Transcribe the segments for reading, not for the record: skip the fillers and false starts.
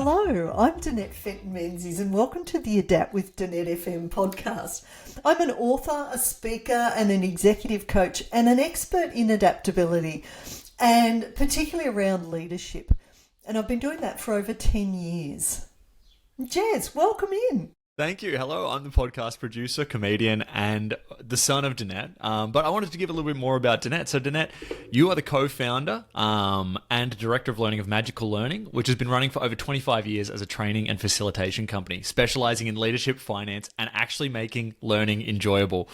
Hello, I'm Danette Fenton-Menzies and welcome to the Adapt with Danette FM podcast. I'm an author, a speaker and an executive coach and an expert in adaptability and particularly around leadership. And I've been doing that for over 10 years. Jez, welcome in. Thank you. Hello, I'm the podcast producer, comedian, and the son of Danette. But I wanted to give a little bit more about Danette. So Danette, you are the co-founder and director of learning of Magical Learning, which has been running for over 25 years as a training and facilitation company, specializing in leadership, finance, and actually making learning enjoyable.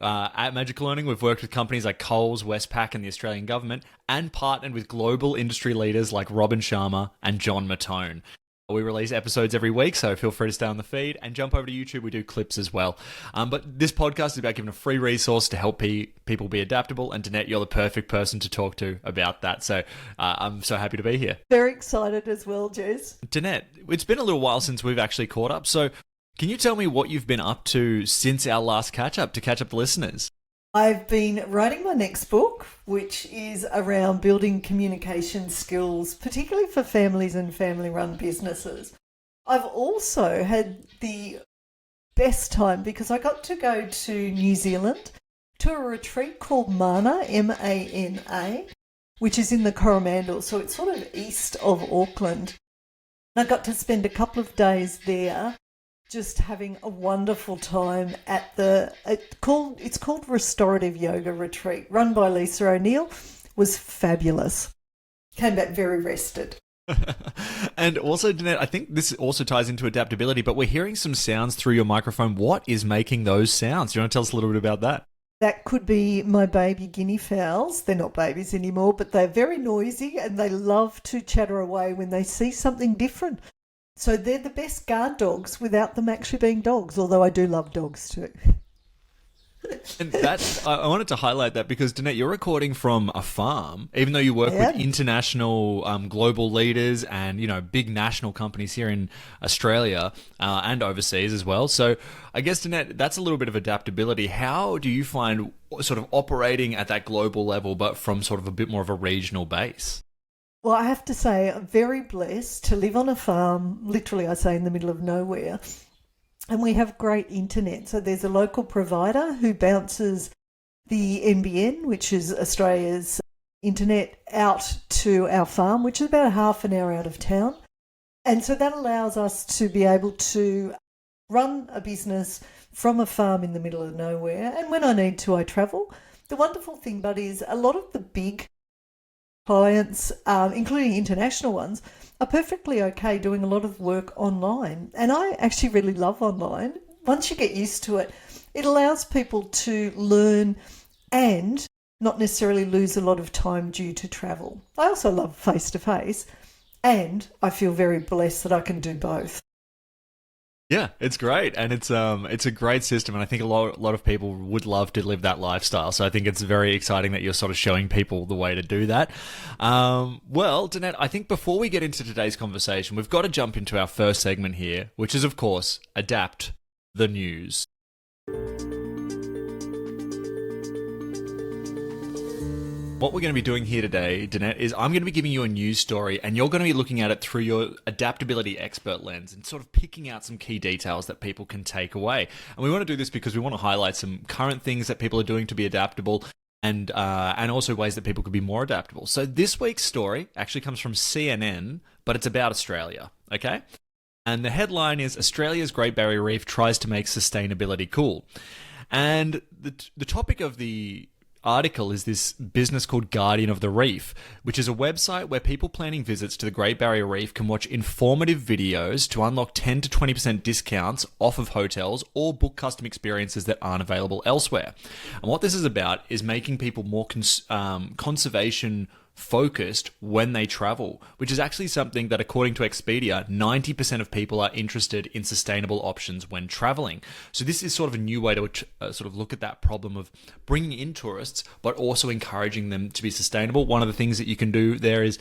At Magical Learning, we've worked with companies like Coles, Westpac, and the Australian government, and partnered with global industry leaders like Robin Sharma and John Mattone. We release episodes every week, so feel free to stay on the feed and jump over to YouTube. We do clips as well. But this podcast is about giving a free resource to help people be adaptable. And Danette, you're the perfect person to talk to about that. So I'm so happy to be here. Very excited as well, Jez. Danette, it's been a little while since we've actually caught up. So can you tell me what you've been up to since our last catch-up to catch up the listeners? I've been writing my next book, which is around building communication skills, particularly for families and family-run businesses. I've also had the best time because I got to go to New Zealand to a retreat called Mana, M-A-N-A, which is in the Coromandel, so it's sort of east of Auckland. I got to spend a couple of days there just having a wonderful time at it's called Restorative Yoga Retreat, run by Lisa O'Neill. Was fabulous. Came back very rested. And also, Danette, I think this also ties into adaptability, but we're hearing some sounds through your microphone. What is making those sounds? Do you want to tell us a little bit about that? That could be my baby guinea fowls. They're not babies anymore, but they're very noisy and they love to chatter away when they see something different. So they're the best guard dogs without them actually being dogs, although I do love dogs too. And I wanted to highlight that because, Danette, you're recording from a farm, even though you work with international global leaders and, big national companies here in Australia and overseas as well. So I guess, Danette, that's a little bit of adaptability. How do you find sort of operating at that global level, but from sort of a bit more of a regional base? Well, I have to say I'm very blessed to live on a farm, literally I say in the middle of nowhere, and we have great internet. So there's a local provider who bounces the NBN, which is Australia's internet, out to our farm, which is about half an hour out of town. And so that allows us to be able to run a business from a farm in the middle of nowhere. And when I need to, I travel. The wonderful thing, but is a lot of the big clients, including international ones, are perfectly okay doing a lot of work online. And I actually really love online. Once you get used to it, it allows people to learn and not necessarily lose a lot of time due to travel. I also love face-to-face, and I feel very blessed that I can do both. Yeah, it's great, and it's a great system, and I think a lot of people would love to live that lifestyle. So I think it's very exciting that you're sort of showing people the way to do that. Well, Danette, I think before we get into today's conversation, we've got to jump into our first segment here, which is, of course, Adapt the News. What we're going to be doing here today, Danette, is I'm going to be giving you a news story and you're going to be looking at it through your adaptability expert lens and sort of picking out some key details that people can take away. And we want to do this because we want to highlight some current things that people are doing to be adaptable and also ways that people could be more adaptable. So this week's story actually comes from CNN, but it's about Australia, okay? And the headline is Australia's Great Barrier Reef tries to make sustainability cool. And the topic of the article is this business called Guardian of the Reef, which is a website where people planning visits to the Great Barrier Reef can watch informative videos to unlock 10 to 20% discounts off of hotels or book custom experiences that aren't available elsewhere. And what this is about is making people more conservation focused when they travel, which is actually something that, according to Expedia, 90% of people are interested in sustainable options when traveling. So this is sort of a new way to sort of look at that problem of bringing in tourists, but also encouraging them to be sustainable. One of the things that you can do there is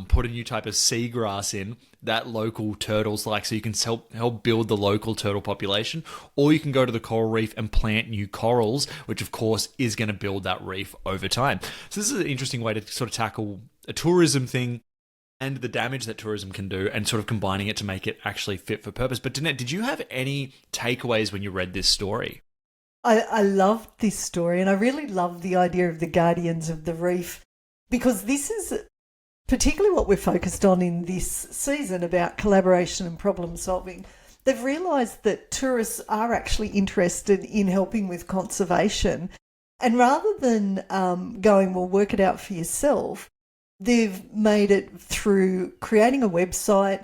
put a new type of seagrass in that local turtles like, so you can help build the local turtle population, or you can go to the coral reef and plant new corals, which of course is going to build that reef over time. So this is an interesting way to sort of tackle a tourism thing and the damage that tourism can do, and sort of combining it to make it actually fit for purpose. But Danette, did you have any takeaways when you read this story? I loved this story, and I really love the idea of the guardians of the reef, because this is particularly what we're focused on in this season about collaboration and problem solving. They've realised that tourists are actually interested in helping with conservation, and rather than going, well, work it out for yourself, they've made it through creating a website,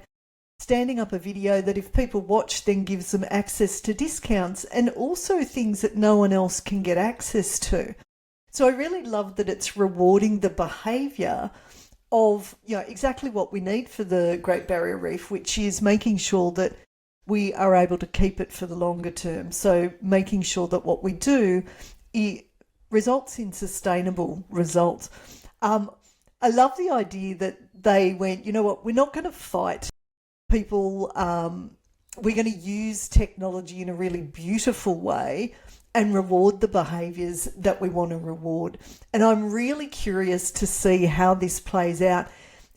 standing up a video that if people watch then gives them access to discounts and also things that no one else can get access to. So I really love that it's rewarding the behaviour of, exactly what we need for the Great Barrier Reef, which is making sure that we are able to keep it for the longer term. So making sure that what we do, it results in sustainable results. I love the idea that they went, you know what, we're not going to fight people. We're going to use technology in a really beautiful way and reward the behaviours that we want to reward. And I'm really curious to see how this plays out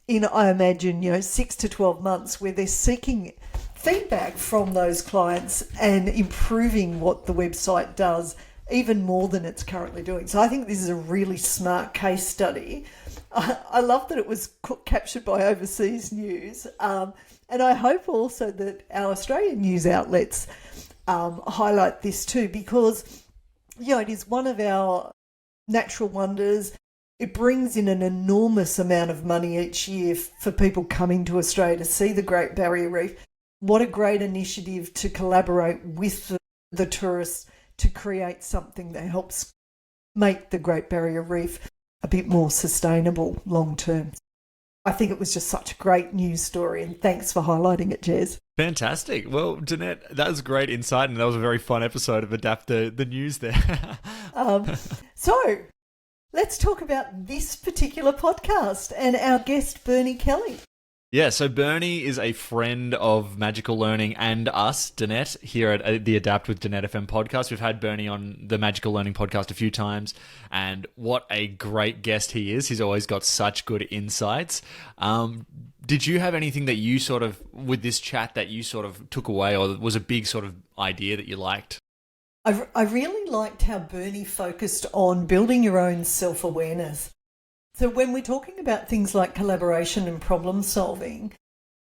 in, I imagine, 6 to 12 months, where they're seeking feedback from those clients and improving what the website does even more than it's currently doing. So I think this is a really smart case study. I love that it was captured by overseas news. And I hope also that our Australian news outlets highlight this too, because, it is one of our natural wonders. It brings in an enormous amount of money each year for people coming to Australia to see the Great Barrier Reef. What a great initiative to collaborate with the tourists to create something that helps make the Great Barrier Reef a bit more sustainable long term. I think it was just such a great news story, and thanks for highlighting it, Jez. Fantastic. Well, Danette, that was great insight, and that was a very fun episode of Adapt the News there. So let's talk about this particular podcast and our guest, Bernie Kelly. Yeah, so Bernie is a friend of Magical Learning and us, Danette, here at the Adapt with Danette FM podcast. We've had Bernie on the Magical Learning podcast a few times, and what a great guest he is. He's always got such good insights. Did you have anything that you sort of, with this chat, that you sort of took away, or was a big sort of idea that you liked? I really liked how Bernie focused on building your own self-awareness. So when we're talking about things like collaboration and problem solving,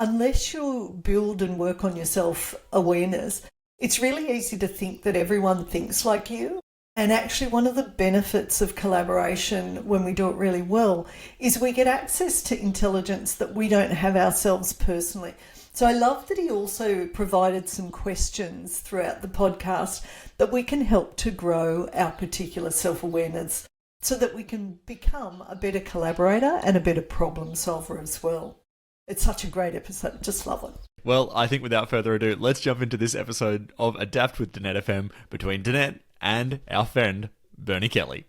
unless you build and work on your self-awareness, it's really easy to think that everyone thinks like you. And actually one of the benefits of collaboration when we do it really well is we get access to intelligence that we don't have ourselves personally. So I love that he also provided some questions throughout the podcast that we can help to grow our particular self-awareness, so that we can become a better collaborator and a better problem solver as well. It's such a great episode. Just love it. Well, I think without further ado, let's jump into this episode of Adapt with Danette FM between Danette and our friend, Bernie Kelly.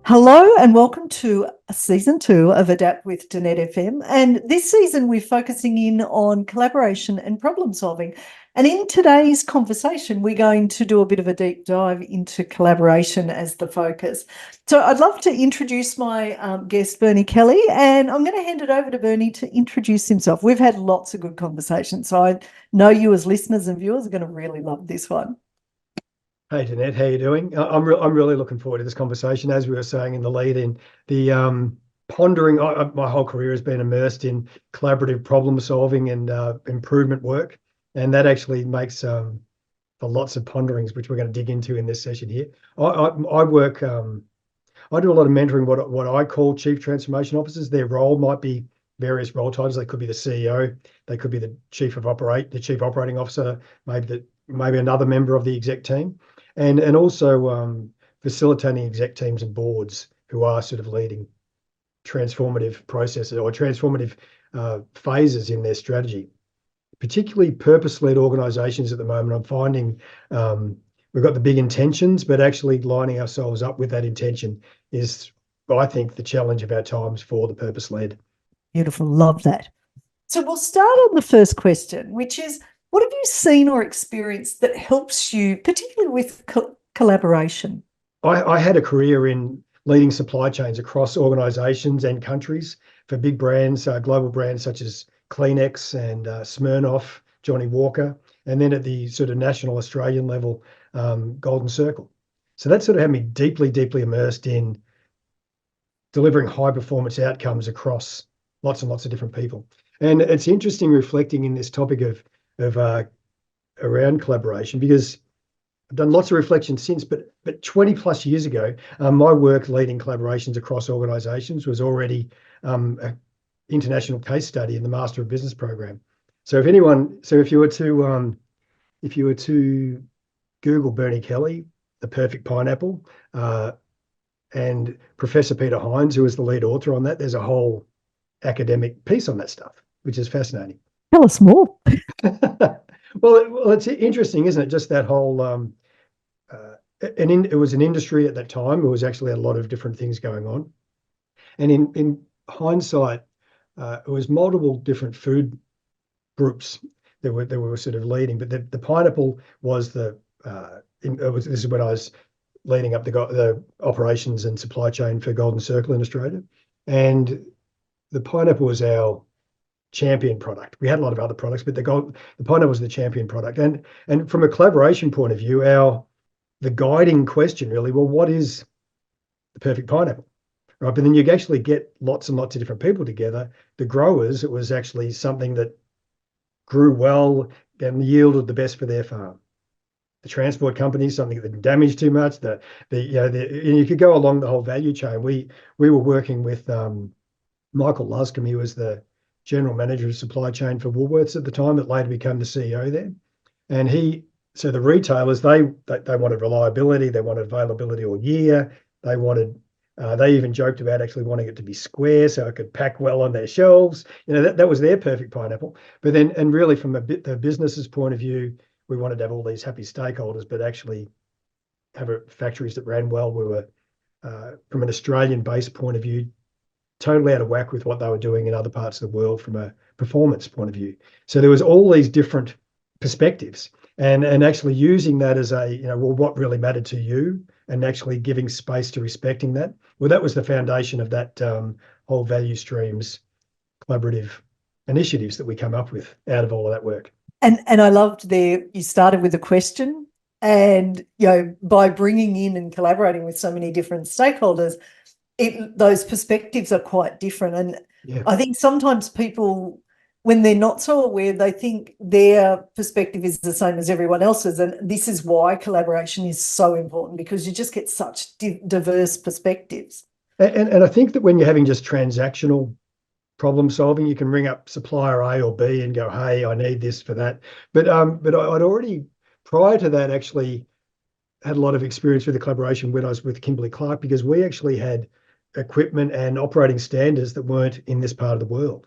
Hello and welcome to season 2 of Adapt with Danette FM. And this season we're focusing in on collaboration and problem solving. And in today's conversation, we're going to do a bit of a deep dive into collaboration as the focus. So I'd love to introduce my guest, Bernie Kelly, and I'm going to hand it over to Bernie to introduce himself. We've had lots of good conversations, so I know you as listeners and viewers are going to really love this one. Hey, Danette, how you doing? I'm really looking forward to this conversation. As we were saying in the lead-in, the pondering, my whole career has been immersed in collaborative problem solving and improvement work. And that actually makes for lots of ponderings, which we're going to dig into in this session here. I work, I do a lot of mentoring, what I call chief transformation officers. Their role might be various role titles. They could be the CEO, they could be the chief operating officer, maybe another member of the exec team, and also facilitating exec teams and boards who are sort of leading transformative processes or transformative phases in their strategy. Particularly purpose-led organisations at the moment, I'm finding we've got the big intentions, but actually lining ourselves up with that intention is, I think, the challenge of our times for the purpose-led. Beautiful, love that. So we'll start on the first question, which is, what have you seen or experienced that helps you, particularly with collaboration? I had a career in leading supply chains across organizations and countries for big brands, global brands such as Kleenex and Smirnoff, Johnny Walker, and then at the sort of national Australian level, Golden Circle. So that sort of had me deeply, deeply immersed in delivering high performance outcomes across lots and lots of different people. And it's interesting reflecting in this topic of around collaboration, because I've done lots of reflection since, but 20 plus years ago, my work leading collaborations across organizations was already an international case study in the Master of Business program. So if you were to Google Bernie Kelly, the perfect pineapple, and Professor Peter Hines, who was the lead author on that, there's a whole academic piece on that stuff, which is fascinating. Tell us more. Well, it's interesting, isn't it? Just that whole, it was an industry at that time. It was actually a lot of different things going on. And in hindsight, it was multiple different food groups that were sort of leading. But the pineapple was this is when I was leading up the operations and supply chain for Golden Circle in Australia. And the pineapple was our champion product. We had a lot of other products, but the pineapple was the champion product. And from a collaboration point of view, the guiding question really, well, what is the perfect pineapple? Right. But then you actually get lots and lots of different people together. The growers, it was actually something that grew well and yielded the best for their farm. The transport companies, something that didn't damage too much. You could go along the whole value chain. We were working with Michael Luscombe. He was the general manager of supply chain for Woolworths at the time, that later became the CEO there. And so the retailers, they wanted reliability, they wanted availability all year. They even joked about actually wanting it to be square so it could pack well on their shelves. That was their perfect pineapple. But then, and really from the business's point of view, we wanted to have all these happy stakeholders, but actually have factories that ran well. We were, from an Australian-based point of view, totally out of whack with what they were doing in other parts of the world from a performance point of view. So there was all these different perspectives, and actually using that as what really mattered to you, and actually giving space to respecting that. Well, that was the foundation of that whole value streams collaborative initiatives that we come up with out of all of that work. And I loved you started with a question, and by bringing in and collaborating with so many different stakeholders, those perspectives are quite different. And yeah. I think sometimes people, when they're not so aware, they think their perspective is the same as everyone else's. And this is why collaboration is so important, because you just get such diverse perspectives. And I think that when you're having just transactional problem solving, you can ring up supplier A or B and go, hey, I need this for that. But I'd already, prior to that, actually had a lot of experience with the collaboration when I was with Kimberly-Clark, because we actually had equipment and operating standards that weren't in this part of the world.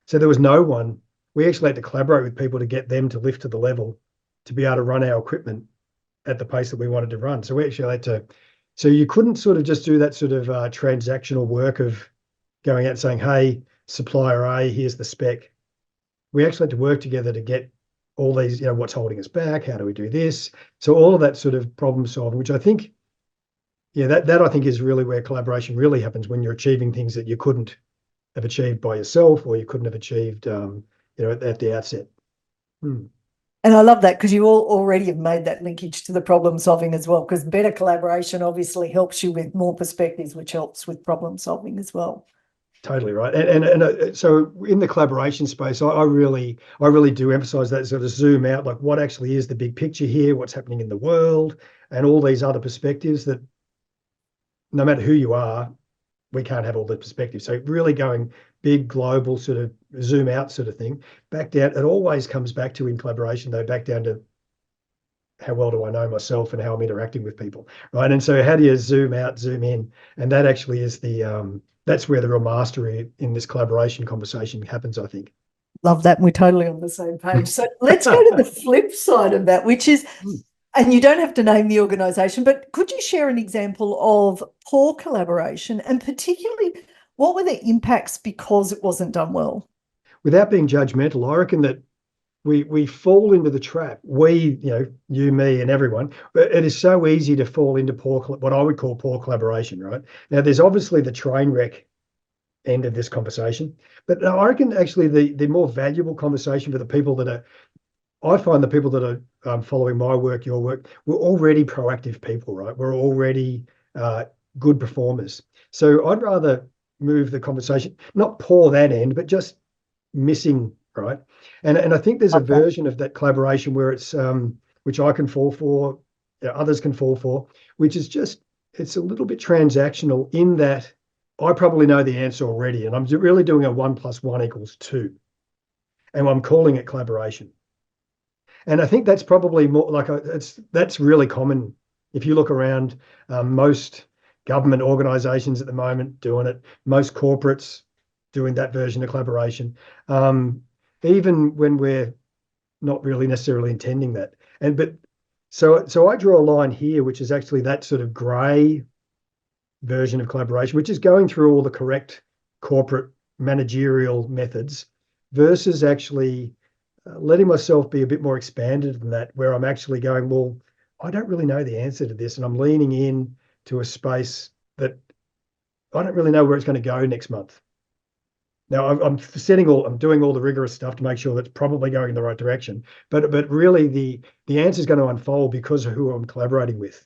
So there was no one. We actually had to collaborate with people to get them to lift to the level to be able to run our equipment at the pace that we wanted to run. So we actually had to, so you couldn't sort of just do that sort of transactional work of going out and saying, hey, supplier A, here's the spec. We actually had to work together to get all these, what's holding us back? How do we do this? So all of that sort of problem solving, which I think, that I think is really where collaboration really happens, when you're achieving things that you couldn't have achieved by yourself, or you couldn't have achieved, at the outset. And I love that, because you all already have made that linkage to the problem solving as well, because better collaboration obviously helps you with more perspectives, which helps with problem solving as well. Totally right. And so in the collaboration space, I really do emphasize that sort of zoom out, like what actually is the big picture here, what's happening in the world, and all these other perspectives that no matter who you are, we can't have all the perspectives. So really going big, global, sort of zoom out sort of thing, back down. It always comes back to, in collaboration though, back down to how well do I know myself and how I'm interacting with people, right? And so how do you zoom out, zoom in? And that actually is that's where the real mastery in this collaboration conversation happens, I think. Love that. And we're totally on the same page. So let's go to the flip side of that, which is, and you don't have to name the organisation, but could you share an example of poor collaboration, and particularly what were the impacts because it wasn't done well? Without being judgmental, I reckon that we fall into the trap. We, you, me, and everyone. But it is so easy to fall into what I would call poor collaboration, right? Now, there's obviously the train wreck end of this conversation, but I reckon actually the more valuable conversation for the people that are, I find the people that are following my work, your work, we're already proactive people, right? We're already good performers. So I'd rather move the conversation, not pour that end, but just missing, right? And I think there's a version of that collaboration where it's which I can fall for, others can fall for, which is just it's a little bit transactional in that I probably know the answer already, and I'm really doing a 1 + 1 = 2, and I'm calling it collaboration. And I think that's probably more like that's really common if you look around. Most government organisations at the moment doing it, most corporates doing that version of collaboration, even when we're not really necessarily intending that. So I draw a line here, which is actually that sort of grey version of collaboration, which is going through all the correct corporate managerial methods versus actually letting myself be a bit more expanded than that, where I'm actually going, well, I don't really know the answer to this, and I'm leaning in to a space that I don't really know where it's going to go next month. Now I'm doing all the rigorous stuff to make sure that's probably going in the right direction, but really the answer is going to unfold because of who I'm collaborating with,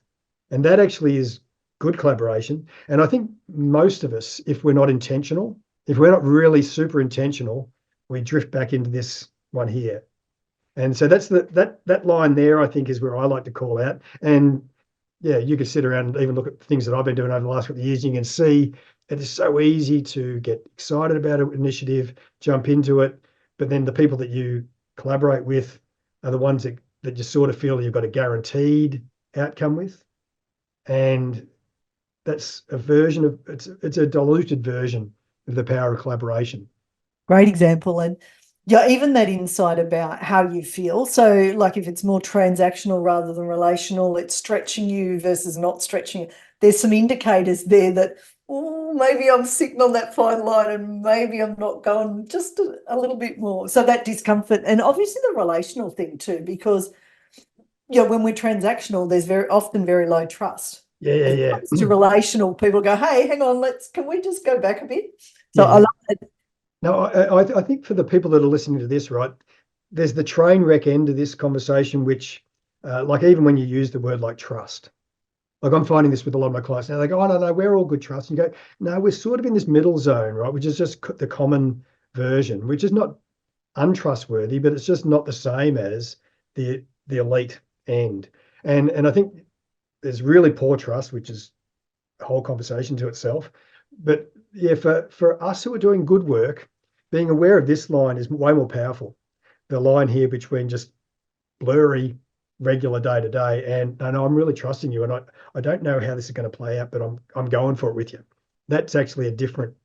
and that actually is good collaboration. And I think most of us, if we're not intentional, if we're not really super intentional, we drift back into this one here. And so that's that line there, I think, is where I like to call out. And yeah, you could sit around and even look at things that I've been doing over the last couple of years. You can see it is so easy to get excited about an initiative, jump into it, but then the people that you collaborate with are the ones that you sort of feel you've got a guaranteed outcome with. And that's a version of it's a diluted version of the power of collaboration. Great example. And yeah, even that insight about how you feel. So like if it's more transactional rather than relational, it's stretching you versus not stretching you. There's some indicators there that, oh, maybe I'm sitting on that fine line and maybe I'm not going just a little bit more. So that discomfort, and obviously the relational thing too, because when we're transactional, there's very often very low trust. Yeah. To relational, people go, hey, hang on, can we just go back a bit? So Yeah. I love it. No, I think for the people that are listening to this, right, there's the train wreck end of this conversation, which, like even when you use the word like trust, like I'm finding this with a lot of my clients now, they go, oh, no, we're all good trust. And you go, no, we're sort of in this middle zone, right, which is just the common version, which is not untrustworthy, but it's just not the same as the elite end. And I think there's really poor trust, which is a whole conversation to itself. But yeah, for us who are doing good work, being aware of this line is way more powerful. The line here between just blurry, regular day to day, and no, I'm really trusting you, and I don't know how this is going to play out, but I'm going for it with you. That's actually a different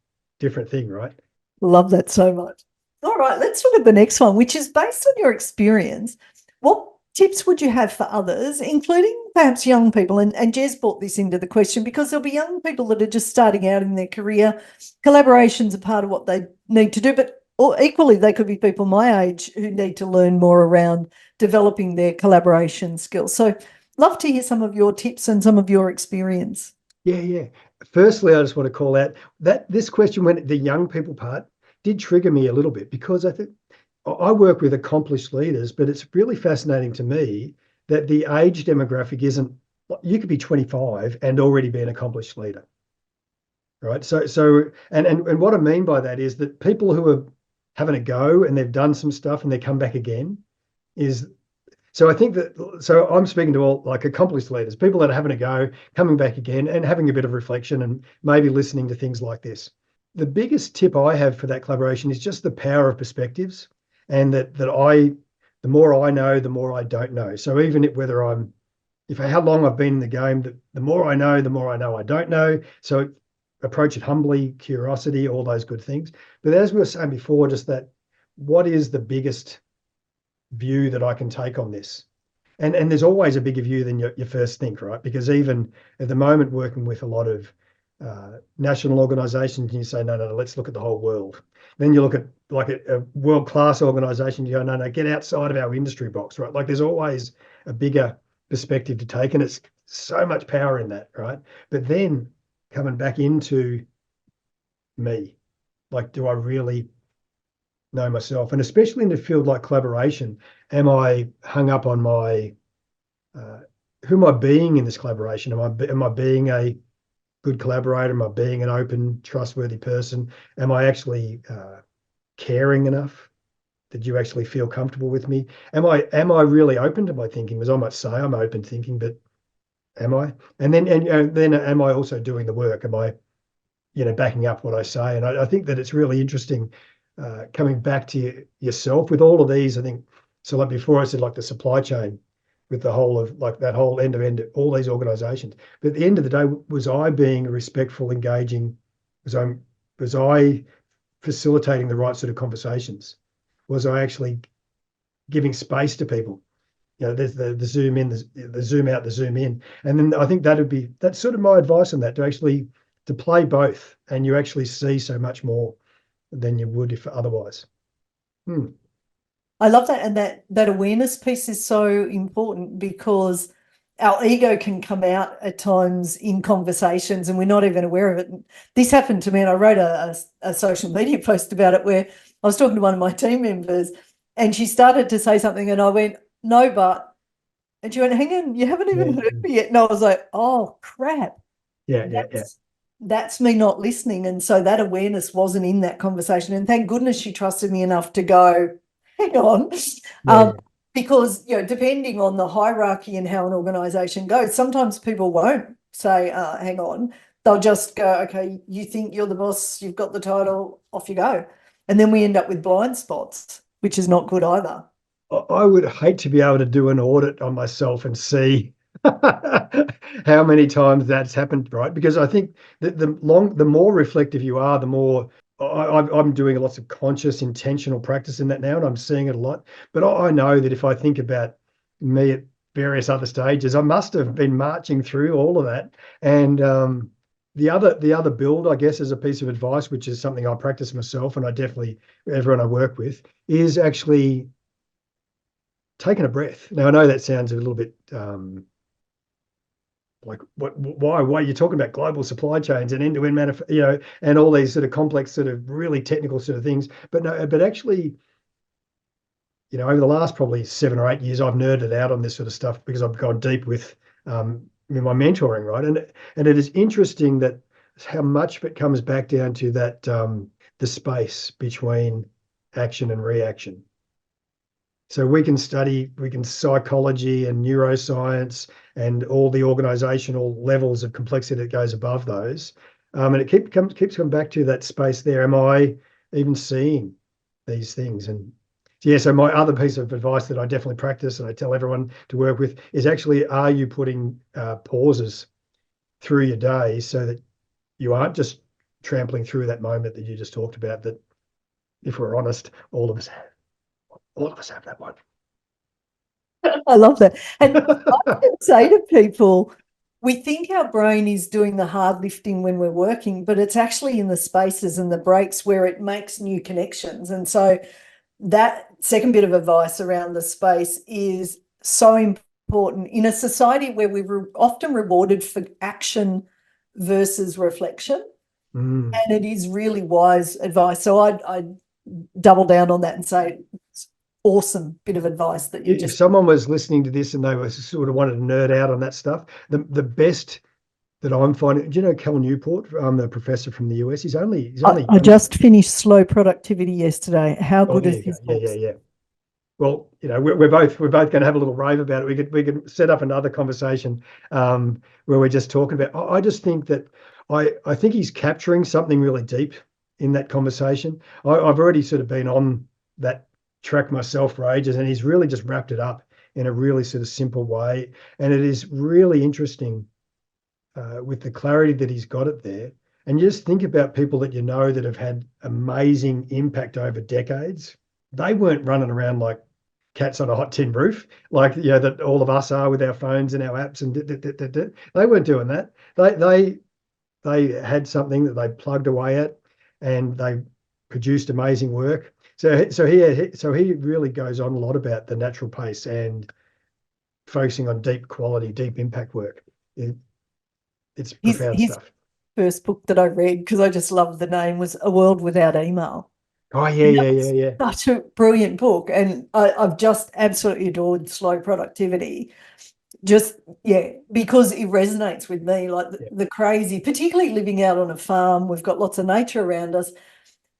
thing, right? Love that so much. All right, let's look at the next one, which is based on your experience. What tips would you have for others, including perhaps young people? And Jez brought this into the question because there'll be young people that are just starting out in their career. Collaboration's a part of what they need to do, but equally they could be people my age who need to learn more around developing their collaboration skills. So love to hear some of your tips and some of your experience. Yeah. Firstly, I just want to call out that this question, when the young people part, did trigger me a little bit, because I think I work with accomplished leaders, but it's really fascinating to me that the age demographic isn't, you could be 25 and already be an accomplished leader, right? So and what I mean by that is that people who are having a go and they've done some stuff and they come back again is, so I think that, so I'm speaking to all like accomplished leaders, people that are having a go, coming back again and having a bit of reflection and maybe listening to things like this. The biggest tip I have for that collaboration is just the power of perspectives, and the more I know, the more I don't know. So even if how long I've been in the game, the more I know I don't know. So approach it humbly, curiosity, all those good things. But as we were saying before, just that, what is the biggest view that I can take on this? And there's always a bigger view than you first think, right? Because even at the moment, working with a lot of national organizations and you say, no, let's look at the whole world. Then you look at like a world-class organization, you go, no, get outside of our industry box, right? Like there's always a bigger perspective to take, and it's so much power in that, right? But then coming back into me, like, do I really know myself? And especially in a field like collaboration, am I hung up on my who am I being in this collaboration? Am I being a good collaborator? Am I being an open, trustworthy person? Am I actually caring enough that you actually feel comfortable with me? Am I really open to my thinking? Because I might say I'm open thinking, but am I? And then am I also doing the work? Am I, backing up what I say? And I think that it's really interesting coming back to yourself with all of these. I think so. Like before, I said like the supply chain with the whole of like that whole end to end, all these organizations. But at the end of the day, was I being respectful, engaging? Was I facilitating the right sort of conversations? Was I actually giving space to people? There's the zoom in, the zoom out, the zoom in. And then I think that's sort of my advice on that, to play both, and you actually see so much more than you would if otherwise. I love that. And that awareness piece is so important because our ego can come out at times in conversations and we're not even aware of it. This happened to me, and I wrote a social media post about it where I was talking to one of my team members and she started to say something and I went, no, but, and she went, hang on, you haven't even heard me yet. And I was like, oh, crap. Yeah. That's me not listening. And so that awareness wasn't in that conversation. And thank goodness she trusted me enough to go, hang on. Because, depending on the hierarchy and how an organization goes, sometimes people won't say, hang on. They'll just go, okay, you think you're the boss, you've got the title, off you go. And then we end up with blind spots, which is not good either. I would hate to be able to do an audit on myself and see how many times that's happened, right? Because I think that the more reflective you are, the more I'm doing lots of conscious, intentional practice in that now, and I'm seeing it a lot. But I know that if I think about me at various other stages, I must have been marching through all of that. And the other build, I guess, as a piece of advice, which is something I practice myself, and I definitely everyone I work with, is actually taking a breath. Now I know that sounds a little bit like why you're talking about global supply chains and end-to-end and all these sort of complex sort of really technical sort of things, but actually over the last probably 7 or 8 years I've nerded out on this sort of stuff because I've gone deep with my mentoring, right? And it is interesting that how much of it comes back down to that the space between action and reaction. So we can psychology and neuroscience and all the organizational levels of complexity that goes above those. And it keeps coming back to that space there. Am I even seeing these things? And so my other piece of advice that I definitely practice and I tell everyone to work with is actually, are you putting pauses through your day so that you aren't just trampling through that moment that you just talked about, that if we're honest, all of us have that one. I love that. And I can say to people, we think our brain is doing the hard lifting when we're working, but it's actually in the spaces and the breaks where it makes new connections. And so that second bit of advice around the space is so important in a society where we're often rewarded for action versus reflection. And it is really wise advice. So I double down on that and say, awesome bit of advice that if someone was listening to this and they were sort of wanted to nerd out on that stuff, the best that I'm finding, do you know Cal Newport, the professor from the US? He's only I just finished Slow Productivity yesterday. How good is his book? Yeah. Well, we're both going to have a little rave about it. We could set up another conversation where we're just talking about. I just think that I think he's capturing something really deep in that conversation. I've already sort of been on that track myself for ages, and he's really just wrapped it up in a really sort of simple way. And it is really interesting with the clarity that he's got it there. And you just think about people that that have had amazing impact over decades. They weren't running around like cats on a hot tin roof, like that all of us are with our phones and our apps and they weren't doing that. they had something that they plugged away at, and they produced amazing work. So he really goes on a lot about the natural pace and focusing on deep quality, deep impact work. It's profound His stuff. first book that I read, because I just loved the name, was A World Without Email. Oh yeah, And that yeah, yeah, was yeah. such a brilliant book. And I've just absolutely adored slow productivity. Just, yeah, because it resonates with me, like Yeah. the crazy, particularly living out on a farm, we've got lots of nature around us,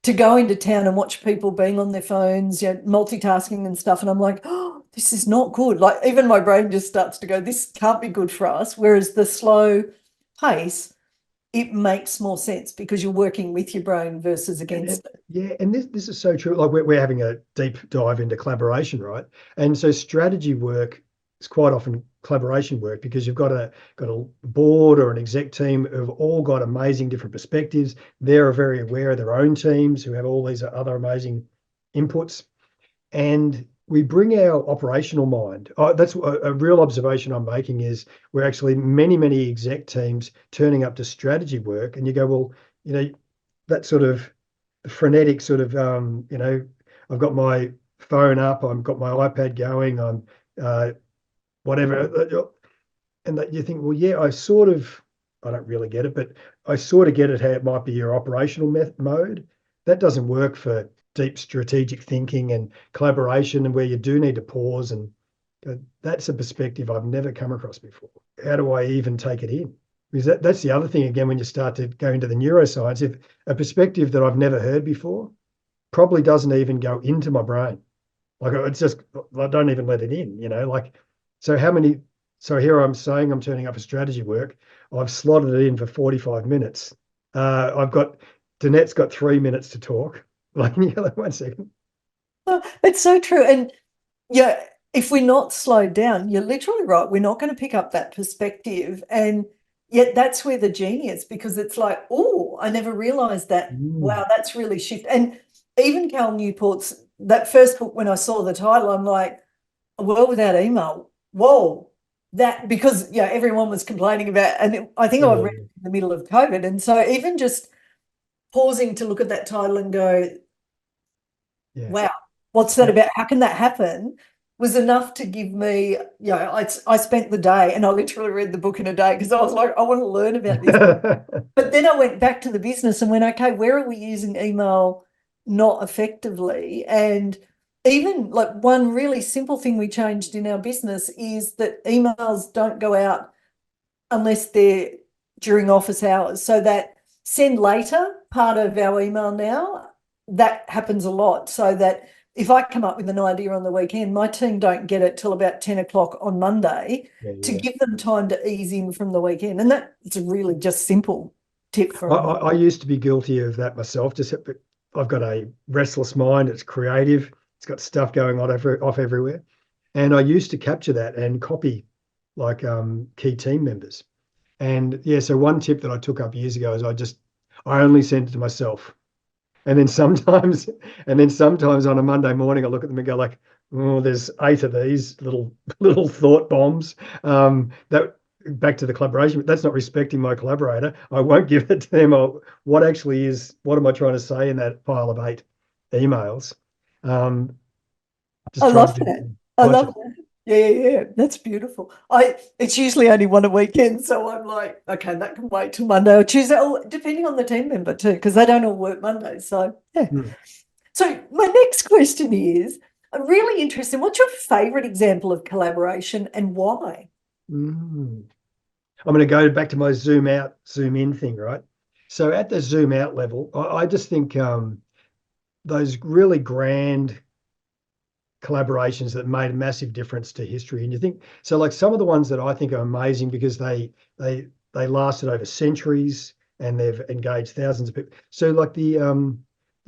to go into town and watch people being on their phones, multitasking and stuff. And I'm like, oh, this is not good. Like even my brain just starts to go, this can't be good for us. Whereas the slow pace, it makes more sense because you're working with your brain versus And against it. yeah, and this is so true. Like we're having a deep dive into collaboration, right? And so strategy work is quite often collaboration work because you've got a board or an exec team who've all got amazing different perspectives. They're very aware of their own teams who have all these other amazing inputs. And we bring our operational mind. That's a real observation I'm making is we're actually many exec teams turning up to strategy work, and you go, well, that sort of frenetic sort of, I've got my phone up, I've got my iPad going, I'm whatever, and that you think, well, yeah, I don't really get it, but I sort of get it how it might be your operational mode. That doesn't work for deep strategic thinking and collaboration, and where you do need to pause. And that's a perspective I've never come across before. How do I even take it in? Because that's the other thing, again, when you start to go into the neuroscience, if a perspective that I've never heard before probably doesn't even go into my brain. Like it's just, I don't even let it in, so so here I'm saying I'm turning up for strategy work. I've slotted it in for 45 minutes. Danette's got 3 minutes to talk. Like, like 1 second. Oh, it's so true. And yeah, if we're not slowed down, you're literally right. We're not going to pick up that perspective. And yet that's where the genius, because it's like, oh, I never realized that. Mm. Wow, that's really shift. And even Cal Newport's, that first book, when I saw the title, I'm like, A World Without Email. Whoa. That, because everyone was complaining about, and I think I read it Yeah, in the middle of COVID. And so even just pausing to look at that title and go, yeah, wow, what's that yeah. about? How can that happen? Was enough to give me, I spent the day and I literally read the book in a day because I was like, I want to learn about this. But then I went back to the business and went, okay, where are we using email not effectively? And even like one really simple thing we changed in our business is that emails don't go out unless they're during office hours. So that send later part of our email now, that happens a lot. So that if I come up with an idea on the weekend, my team don't get it till about 10 o'clock on Monday Yeah, to yeah. give them time to ease in from the weekend. And that's a really just simple tip I, for I, them. I used to be guilty of that myself. I've got a restless mind. It's creative. It's got stuff going on off everywhere. And I used to capture that and copy like key team members. And yeah, so one tip that I took up years ago is I only send it to myself. And then sometimes, on a Monday morning, I look at them and go like, oh, there's 8 of these little little thought bombs. That back to the collaboration, but that's not respecting my collaborator. I won't give it to them. What am I trying to say in that pile of 8 emails? Um, I just trying to love do that. I love conscious. that. Yeah. That's beautiful. It's usually only one a weekend, so I'm like, okay, that can wait till Monday or Tuesday, or depending on the team member too, because they don't all work Mondays. So yeah. Hmm. So my next question is, I'm really interested. What's your favorite example of collaboration and why? Mm. I'm going to go back to my zoom out, zoom in thing, right? So at the zoom out level, I just think those really grand collaborations that made a massive difference to history. And you think so, like some of the ones that I think are amazing because they lasted over centuries and they've engaged thousands of people. So like the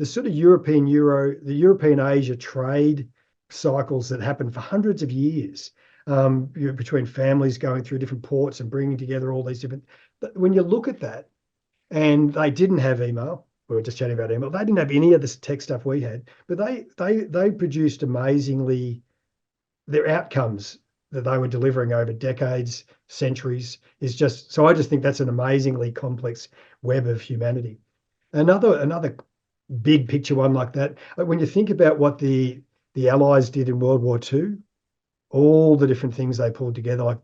sort of the European Asia trade cycles that happened for hundreds of years, between families going through different ports and bringing together all these different. When you look at that, and they didn't have email. We were just chatting about email. They didn't have any of this tech stuff we had, but they produced amazingly their outcomes. that they were delivering over decades, centuries is just, so I just think that's an amazingly complex web of humanity. Another big picture one like that, when you think about what the Allies did in World War II, all the different things they pulled together, like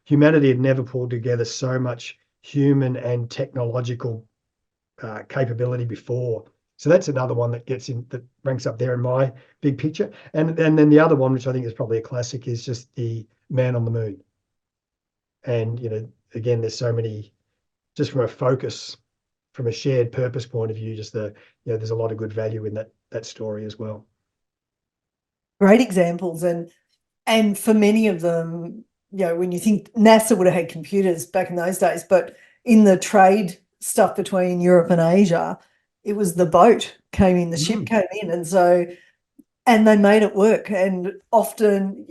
humanity had never pulled together so much human and technological capability before. So that's another one that ranks up there in my big picture. And then the other one, which I think is probably a classic, is just the man on the moon. And again, there's so many, just from a focus, from a shared purpose point of view, just there's a lot of good value in that story as well. Great examples, and for many of them, when you think NASA would have had computers back in those days, but in the trade stuff between Europe and Asia, it was the boat came in, the ship came in, and they made it work. And often,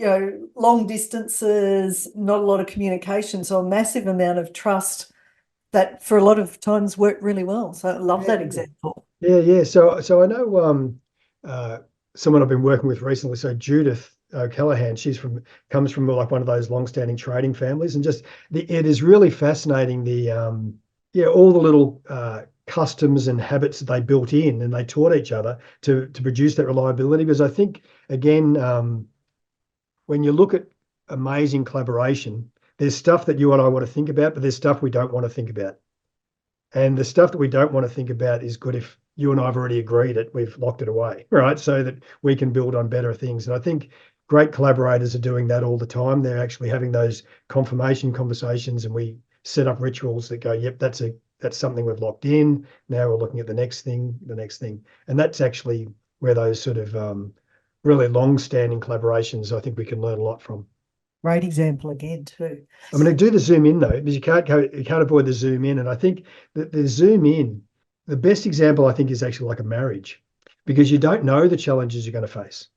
long distances, not a lot of communication, so a massive amount of trust that for a lot of times worked really well. So I love that example. Yeah. So I know someone I've been working with recently. So Judith O'Callaghan, comes from like one of those long-standing trading families, and it is really fascinating all the little customs and habits that they built in, and they taught each other to produce that reliability. Because I think again, when you look at amazing collaboration, there's stuff that you and I want to think about, but there's stuff we don't want to think about. And the stuff that we don't want to think about is good if you and I have already agreed it, we've locked it away, right? So that we can build on better things. And I think great collaborators are doing that all the time. They're actually having those confirmation conversations, and we set up rituals that go, yep, that's something we've locked in. Now we're looking at the next thing. And that's actually where those sort of really long-standing collaborations, I think we can learn a lot from. Great example again too. I'm going to do the zoom in though, because you can't avoid the zoom in. And I think that the zoom in, the best example I think is actually like a marriage, because you don't know the challenges you're going to face.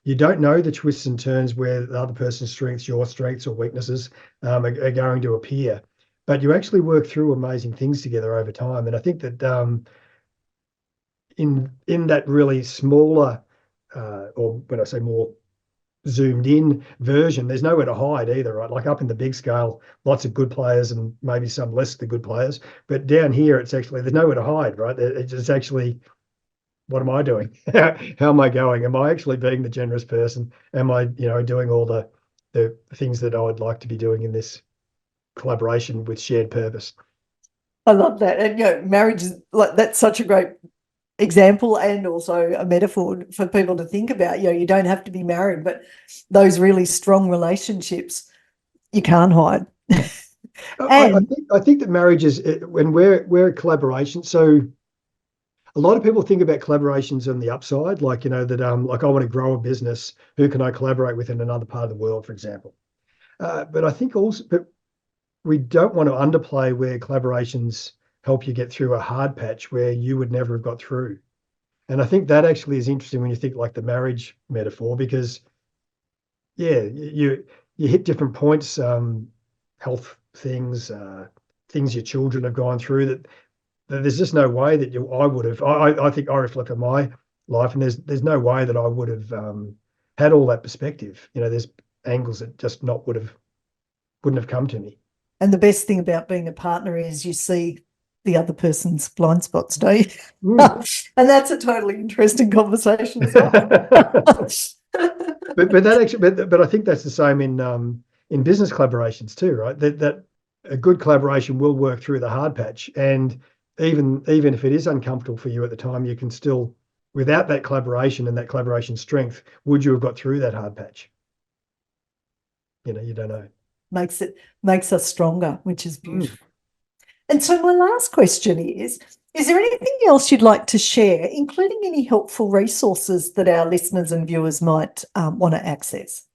You don't know the twists and turns where the other person's strengths, your strengths or weaknesses are going to appear, but you actually work through amazing things together over time. And I think that in that really smaller, or when I say more zoomed in version, there's nowhere to hide either, right? Like up in the big scale, lots of good players and maybe some less the good players, but down here it's actually, there's nowhere to hide, right? It's actually, what am I doing? How am I going? Am I actually being the generous person? Am I doing all the things that I would like to be doing in this collaboration with shared purpose? I love that. And marriage is like, that's such a great example, and also a metaphor for people to think about. You don't have to be married, but those really strong relationships you can't hide. I think that marriage is, when we're a collaboration. So a lot of people think about collaborations on the upside, like that like I want to grow a business. Who can I collaborate with in another part of the world, for example? But I think also, but we don't want to underplay where collaborations help you get through a hard patch where you would never have got through. And I think that actually is interesting when you think like the marriage metaphor, because you hit different points, health things, things your children have gone through, that there's just no way that I would have. I think I reflect on my life, and there's no way that I would have had all that perspective. There's angles that just wouldn't have come to me. And the best thing about being a partner is you see the other person's blind spots, don't you? And that's a totally interesting conversation as well. but I think that's the same in business collaborations too, right? That a good collaboration will work through the hard patch, and even if it is uncomfortable for you at the time, you can still, without that collaboration and that collaboration strength, would you have got through that hard patch? You don't know. Makes us stronger, which is beautiful. And so my last question is there anything else you'd like to share, including any helpful resources that our listeners and viewers might want to access?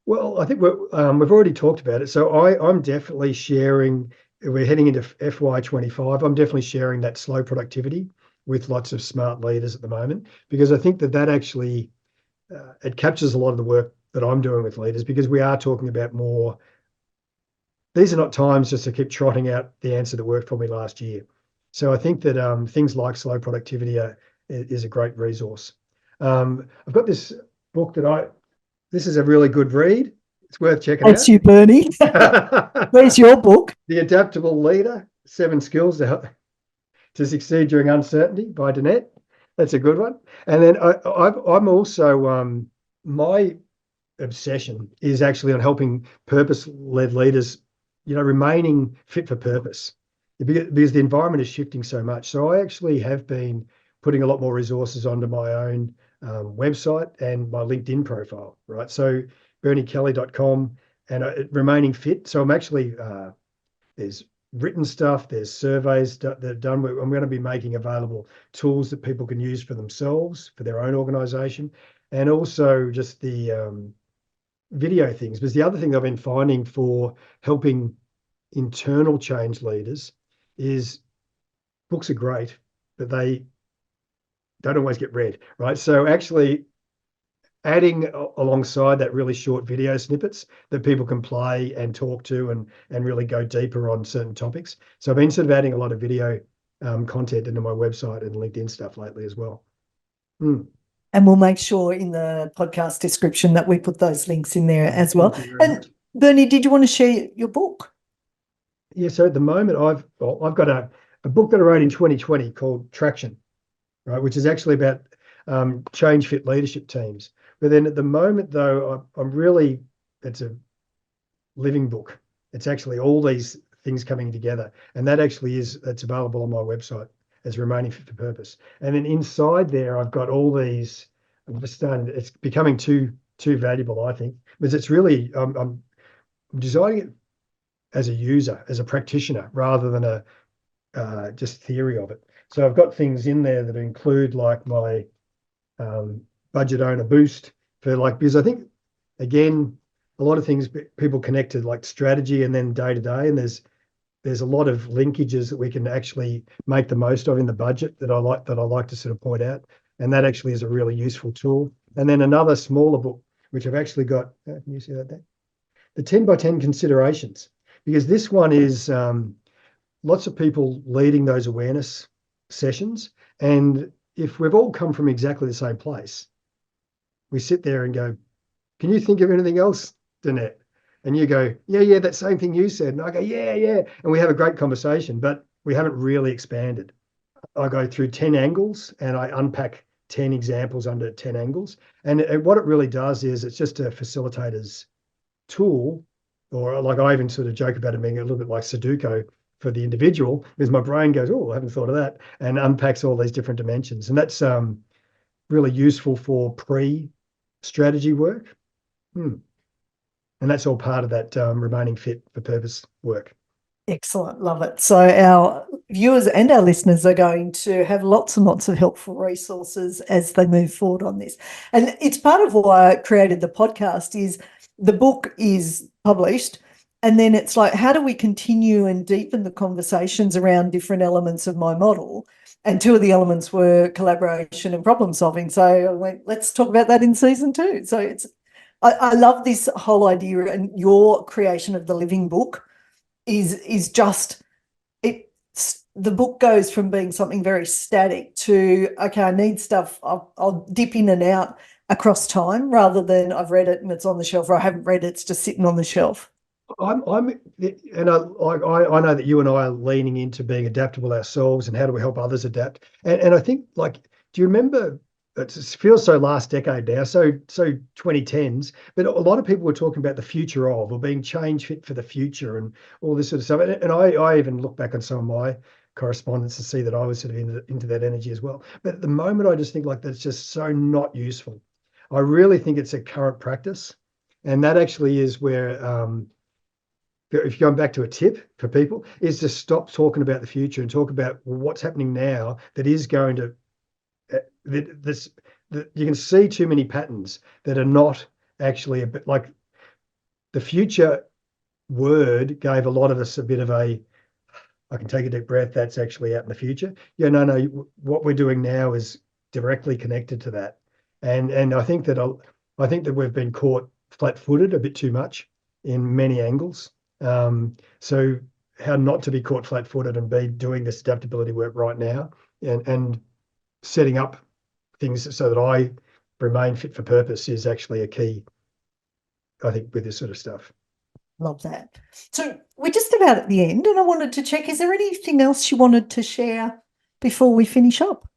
Well, I think we've already talked about it. So I'm definitely sharing, we're heading into FY25. I'm definitely sharing that slow productivity with lots of smart leaders at the moment, because I think that actually, it captures a lot of the work that I'm doing with leaders, because we are talking about more. These are not times just to keep trotting out the answer that worked for me last year. So I think that things like slow productivity is a great resource. I've got this book this is a really good read. It's worth checking Thanks out. you, Bernie. Where's your book? The Adaptable Leader, 7 Skills to Succeed During Uncertainty by Danette. That's a good one. And then I'm also, my obsession is actually on helping purpose-led leaders, remaining fit for purpose, because the environment is shifting so much. So I actually have been putting a lot more resources onto my own website and my LinkedIn profile, right? So berniekelly.com and remaining fit. So I'm actually there's written stuff, there's surveys that are done. I'm going to be making available tools that people can use for themselves, for their own organization, and also just the video things. Because the other thing I've been finding for helping internal change leaders is books are great, but they don't always get read, right? So actually adding alongside that really short video snippets that people can play and talk to and really go deeper on certain topics. So I've been sort of adding a lot of video content into my website and LinkedIn stuff lately as well. And we'll make sure in the podcast description that we put those links in there as well. Thank you very much. Bernie, did you want to share your book? Yeah, so at the moment I've got a book that I wrote in 2020 called Traction, right, which is actually about change fit leadership teams. But then at the moment, though, it's a living book. It's actually all these things coming together. And that's available on my website as Remaining Fit for Purpose. And then inside there, I've got all these, it's becoming too valuable, I think, because it's really, I'm designing it as a user, as a practitioner, rather than just theory of it. So I've got things in there that include like my budget owner boost because I think, again, a lot of things people connect to like strategy and then day to day, and there's a lot of linkages that we can actually make the most of in the budget that I like to sort of point out, and that actually is a really useful tool. And then another smaller book which I've actually got, can you see that there? The 10 by 10 considerations, because this one is lots of people leading those awareness sessions, and if we've all come from exactly the same place, we sit there and go, can you think of anything else, Danette? And you go, yeah, that same thing you said. And I go, yeah. And we have a great conversation, but we haven't really expanded. I go through 10 angles and I unpack 10 examples under 10 angles. And what it really does is it's just a facilitator's tool, or like I even sort of joke about it being a little bit like Sudoku for the individual, because my brain goes, oh, I haven't thought of that, and unpacks all these different dimensions. And that's really useful for pre-strategy work. And that's all part of that remaining fit for purpose work. Excellent. Love it. So our viewers and our listeners are going to have lots and lots of helpful resources as they move forward on this. And it's part of why I created the podcast. Is the book is published, and then it's like, how do we continue and deepen the conversations around different elements of my model? And two of the elements were collaboration and problem solving. So I went, let's talk about that in season 2. So I love this whole idea, and your creation of the living book is just, the book goes from being something very static to, okay, I need stuff, I'll dip in and out across time, rather than I've read it and it's on the shelf, or I haven't read it, it's just sitting on the shelf. I know that you and I are leaning into being adaptable ourselves and how do we help others adapt. And I think, like, do you remember, it feels so last decade now, so 2010s, but a lot of people were talking about the future of, or being change fit for the future and all this sort of stuff. And I even look back on some of my correspondence to see that I was sort of into that energy as well. But at the moment, I just think like that's just so not useful. I really think it's a current practice. And that actually is where, if you're going back to a tip for people, is to stop talking about the future and talk about what's happening now that is going to, that you can see too many patterns that are not actually a bit like the future word gave a lot of us a bit of a, I can take a deep breath, that's actually out in the future. Yeah, no, what we're doing now is directly connected to that. And I think that we've been caught flat-footed a bit too much in many angles. So how not to be caught flat-footed and be doing this adaptability work right now and setting up things so that I remain fit for purpose is actually a key I think, with this sort of stuff. Love that. So we're just about at the end, and I wanted to check, is there anything else you wanted to share before we finish up?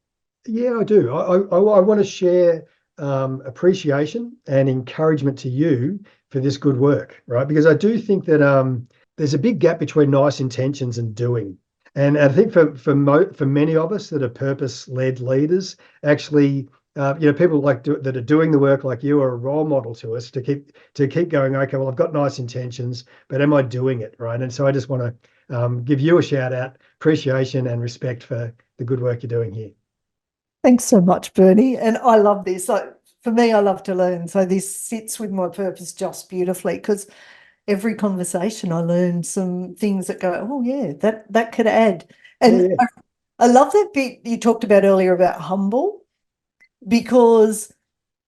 Yeah, I do. I want to share appreciation and encouragement to you for this good work, right? Because I do think that there's a big gap between nice intentions and doing. And I think for many of us that are purpose-led leaders, actually, people that are doing the work like you are a role model to us to keep going. Okay, well, I've got nice intentions, but am I doing it, right? And so I just want to give you a shout out, appreciation, and respect for the good work you're doing here. Thanks so much, Bernie. And I love this. Like, for me, I love to learn. So this sits with my purpose just beautifully, because every conversation I learn some things that go, oh yeah, that could add. And Yeah. I love that bit you talked about earlier about humble, because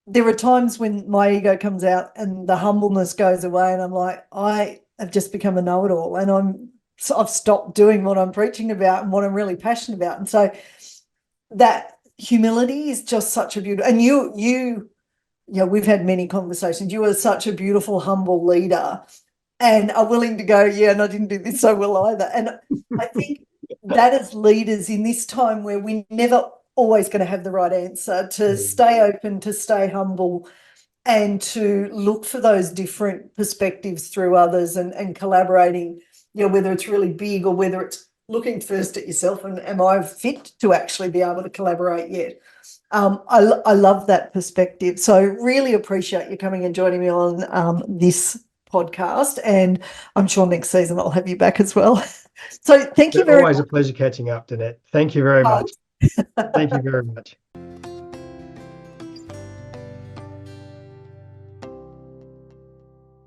there are times when my ego comes out and the humbleness goes away, and I'm like, I have just become a know-it-all, and I've stopped doing what I'm preaching about and what I'm really passionate about. And so that humility is just such a beautiful, and you know, we've had many conversations. You are such a beautiful, humble leader, and are willing to go, yeah, and I didn't do this so well either. And I think that as leaders in this time where we're never always going to have the right answer, to stay open, to stay humble, and to look for those different perspectives through others, and collaborating, you know, whether it's really big or whether it's looking first at yourself and am I fit to actually be able to collaborate yet? I love that perspective. So really appreciate you coming and joining me on this podcast, and I'm sure next season I'll have you back as well. So thank you very Always much. a pleasure catching up, Danette. Thank you very much. Thank you very much.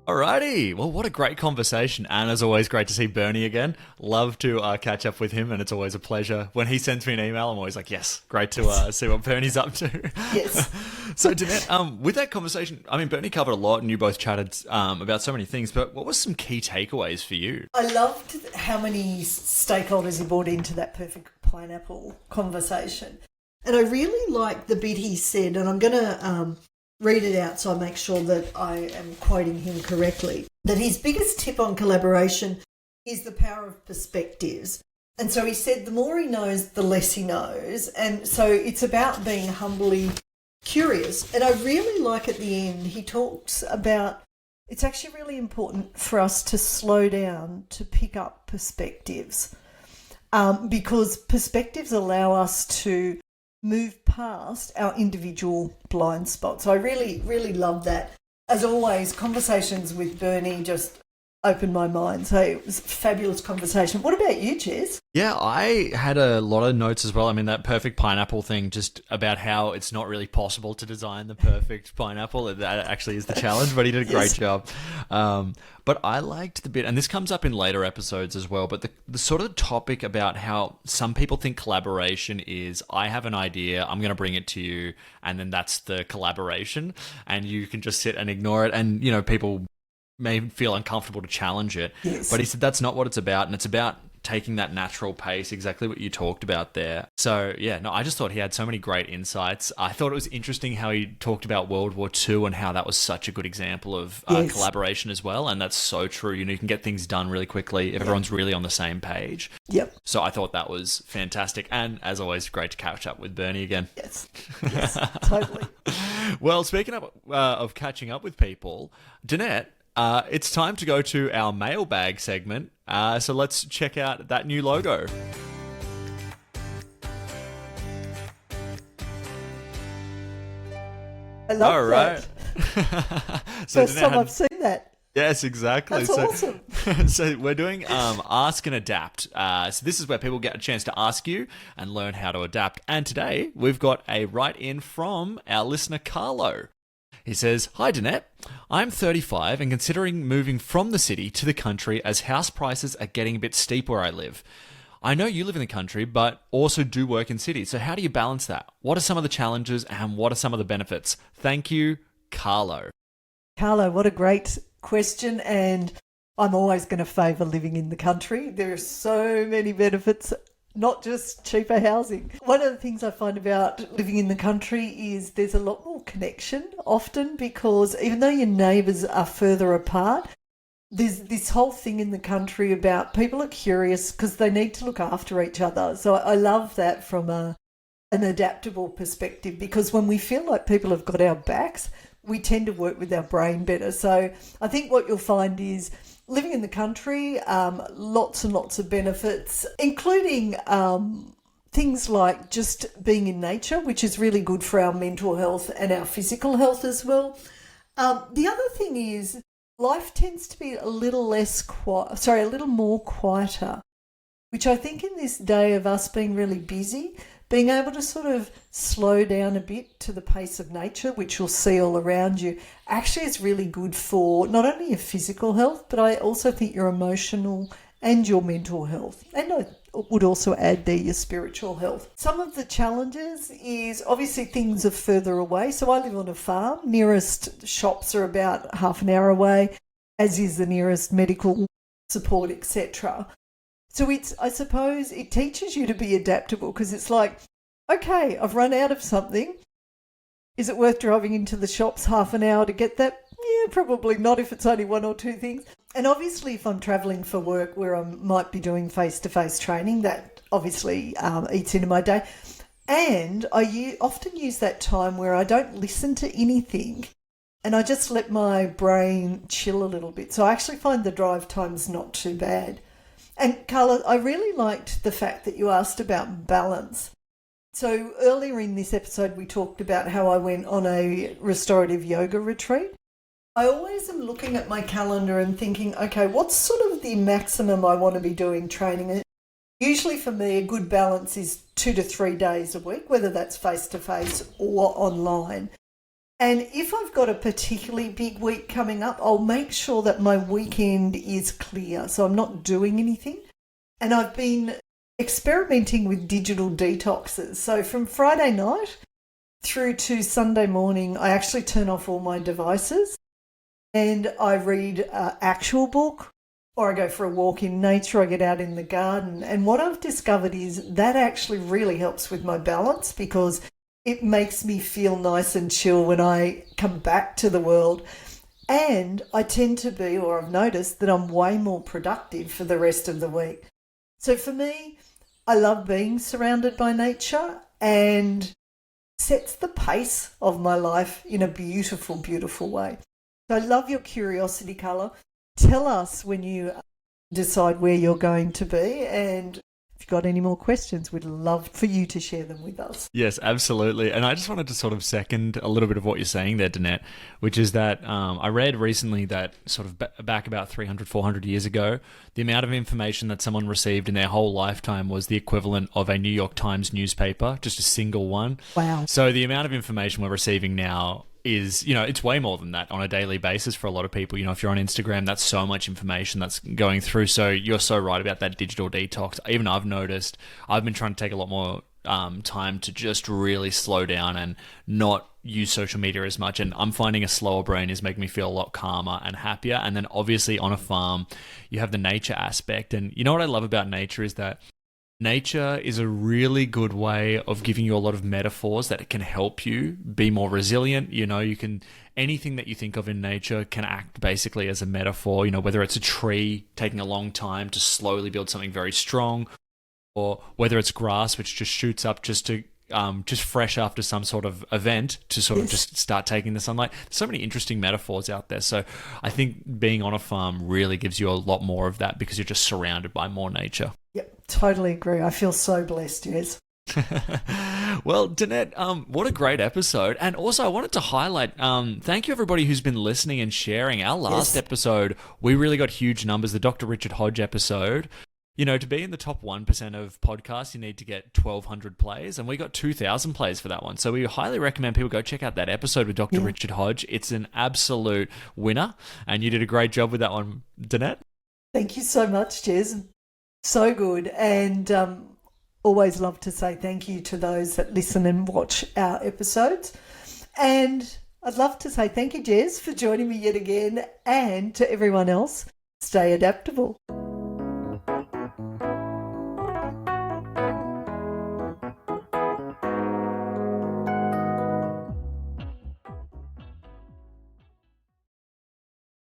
Alrighty, well, what a great conversation, and as always, great to see Bernie again. Love to catch up with him, and it's always a pleasure. When he sends me an email, I'm always like, yes, great to see what Bernie's up to. Yes. So, Danette, with that conversation, I mean, Bernie covered a lot, and you both chatted about so many things, but what were some key takeaways for you? I loved how many stakeholders he brought into that perfect pineapple conversation. And I really liked the bit he said, and I'm going to read it out so I make sure that I am quoting him correctly, that his biggest tip on collaboration is the power of perspectives. And so he said the more he knows, the less he knows. And so it's about being humbly curious. And I really like at the end, he talks about it's actually really important for us to slow down to pick up perspectives, because perspectives allow us to move past our individual blind spots. So I really, really love that. As always, conversations with Bernie just opened my mind. So it was a fabulous conversation. What about you, Jez? Yeah, I had a lot of notes as well. I mean, that perfect pineapple thing, just about how it's not really possible to design the perfect pineapple. That actually is the challenge, but he did a great job. But I liked the bit, and this comes up in later episodes as well, but the sort of topic about how some people think collaboration is, I have an idea, I'm going to bring it to you, and then that's the collaboration, and you can just sit and ignore it, and, you know, people may feel uncomfortable to challenge it. Yes. But he said that's not what it's about, and it's about taking that natural pace, exactly what you talked about there. So yeah, no, I just thought he had so many great insights. I thought it was interesting how he talked about World War II and how that was such a good example of collaboration as well, and that's so true. You know, you can get things done really quickly if everyone's really on the same page. Yep. So I thought that was fantastic, and as always, great to catch up with Bernie again. Yes, totally. Well, speaking of catching up with people, Danette, it's time to go to our mailbag segment. So let's check out that new logo. I love All right. that. So First time I've seen that. Yes, exactly. That's awesome. So we're doing Ask and Adapt. So this is where people get a chance to ask you and learn how to adapt. And today we've got a write-in from our listener, Carlo. He says, "Hi, Danette. I'm 35 and considering moving from the city to the country as house prices are getting a bit steep where I live. I know you live in the country, but also do work in cities. So how do you balance that? What are some of the challenges and what are some of the benefits? Thank you, Carlo." Carlo, what a great question. And I'm always going to favour living in the country. There are so many benefits not just cheaper housing. One of the things I find about living in the country is there's a lot more connection often, because even though your neighbours are further apart, there's this whole thing in the country about people are curious because they need to look after each other. So I love that from an adaptable perspective, because when we feel like people have got our backs, we tend to work with our brain better. So I think what you'll find is living in the country, lots and lots of benefits, including things like just being in nature, which is really good for our mental health and our physical health as well. The other thing is life tends to be a little more quieter, which I think in this day of us being really busy, being able to sort of slow down a bit to the pace of nature, which you'll see all around you, actually is really good for not only your physical health, but I also think your emotional and your mental health. And I would also add there your spiritual health. Some of the challenges is obviously things are further away. So I live on a farm. Nearest shops are about half an hour away, as is the nearest medical support, etc. So I suppose it teaches you to be adaptable, because it's like, okay, I've run out of something. Is it worth driving into the shops half an hour to get that? Yeah, probably not if it's only one or two things. And obviously if I'm travelling for work where I might be doing face-to-face training, that obviously eats into my day. And I often use that time where I don't listen to anything and I just let my brain chill a little bit. So I actually find the drive time's not too bad. And Carla, I really liked the fact that you asked about balance. So earlier in this episode, we talked about how I went on a restorative yoga retreat. I always am looking at my calendar and thinking, okay, what's sort of the maximum I want to be doing training? And usually for me, a good balance is 2 to 3 days a week, whether that's face-to-face or online. And if I've got a particularly big week coming up, I'll make sure that my weekend is clear, so I'm not doing anything. And I've been experimenting with digital detoxes. So from Friday night through to Sunday morning, I actually turn off all my devices and I read an actual book, or I go for a walk in nature, I get out in the garden. And what I've discovered is that actually really helps with my balance, because it makes me feel nice and chill when I come back to the world. And I tend to be, or I've noticed, that I'm way more productive for the rest of the week. So for me, I love being surrounded by nature, and sets the pace of my life in a beautiful, beautiful way. So I love your curiosity, Carla. Tell us when you decide where you're going to be, and if you've got any more questions, we'd love for you to share them with us. Yes, absolutely. And I just wanted to sort of second a little bit of what you're saying there, Danette, which is that I read recently that sort of back about 300, 400 years ago, the amount of information that someone received in their whole lifetime was the equivalent of a New York Times newspaper, just a single one. Wow. So the amount of information we're receiving now is, it's way more than that on a daily basis for a lot of people. If you're on Instagram, that's so much information that's going through. So you're so right about that digital detox. Even I've noticed, I've been trying to take a lot more time to just really slow down and not use social media as much. And I'm finding a slower brain is making me feel a lot calmer and happier. And then obviously on a farm, you have the nature aspect. And you know what I love about nature is that nature is a really good way of giving you a lot of metaphors that can help you be more resilient. Anything that you think of in nature can act basically as a metaphor, whether it's a tree taking a long time to slowly build something very strong, or whether it's grass, which just shoots up just fresh after some sort of event to sort of just start taking the sunlight. There's so many interesting metaphors out there. So I think being on a farm really gives you a lot more of that, because you're just surrounded by more nature. Yep, totally agree. I feel so blessed, yes. Well, Danette, what a great episode. And also I wanted to highlight, thank you everybody who's been listening and sharing. Our last episode, we really got huge numbers, the Dr. Richard Hodge episode. To be in the top 1% of podcasts, you need to get 1,200 plays, and we got 2,000 plays for that one. So we highly recommend people go check out that episode with Dr. Richard Hodge. It's an absolute winner, and you did a great job with that one, Danette. Thank you so much, Jez. So good. And always love to say thank you to those that listen and watch our episodes. And I'd love to say thank you, Jez, for joining me yet again, and to everyone else, stay adaptable.